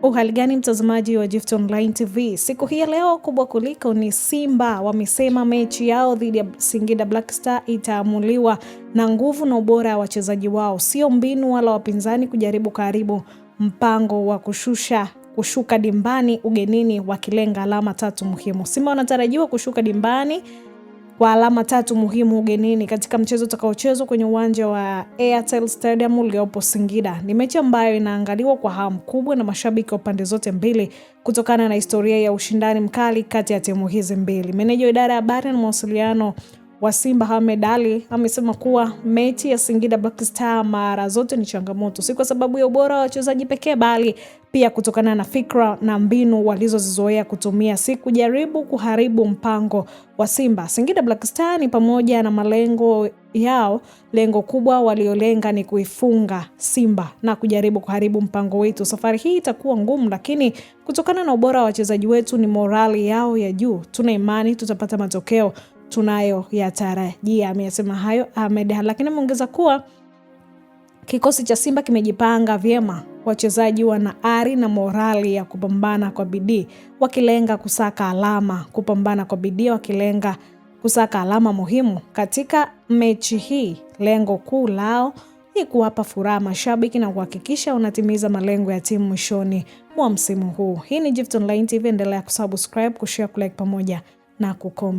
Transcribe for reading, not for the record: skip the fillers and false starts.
Uhali gani mtazamaji wa Gift Online TV. Siku hii leo kubwa kuliko ni Simba wamesema mechi yao dhidi ya Singida Black Star itaamuliwa na nguvu na ubora wa wachezaji wao, sio mbinu wala wapinzani kujaribu karibu mpango wa kushuka dimbani ugenini wakilenga alama 3 muhimu. Simba wanatarajiwa kushuka dimbani kwa alama 3 muhimu ugenini katika mchezo utakaochezwa kwenye uwanja wa Airtel Stadium uliopo Singida. Ni mechi ambayo inaangaliwa kwa hamu kubwa na mashabiki wa pande zote mbili kutokana na historia ya ushindani mkali kati ya timu hizi mbili. Meneja wa idara ya habari na mawasiliano wa Simba Ahmed Ally amesema kuwa mechi ya Singida Black Star mara zote ni changamoto, si kwa sababu ya ubora wa wachezaji pekee bali pia kutokana na fikra na mbinu walizozizoea kutumia, si kujaribu kuharibu mpango wa Simba. Singida Black Star ni pamoja na malengo yao, lengo kubwa waliolenga ni kuifunga Simba na kujaribu kuharibu mpango wetu. Safari hii itakuwa ngumu, lakini kutokana na ubora wa wachezaji wetu ni morali yao ya juu, tuna imani tutapata matokeo tunayo yatarajia. Amesema hayo Ahmed, lakini ameongeza kuwa kikosi cha Simba kimejipanga vyema. Wachezaji wana ari na morali ya kupambana kwa bidii, wakilenga kusaka alama, kupambana kwa bidii wakilenga kusaka alama muhimu katika mechi hii. Lengo kuu lao ni kuwapa furaha mashabiki na kuhakikisha unatimiza malengo ya timu mwishoni mwa msimu huu. Hii ni Gift Online TV, endelea kusubscribe, kushare, kulike pamoja na kucomment.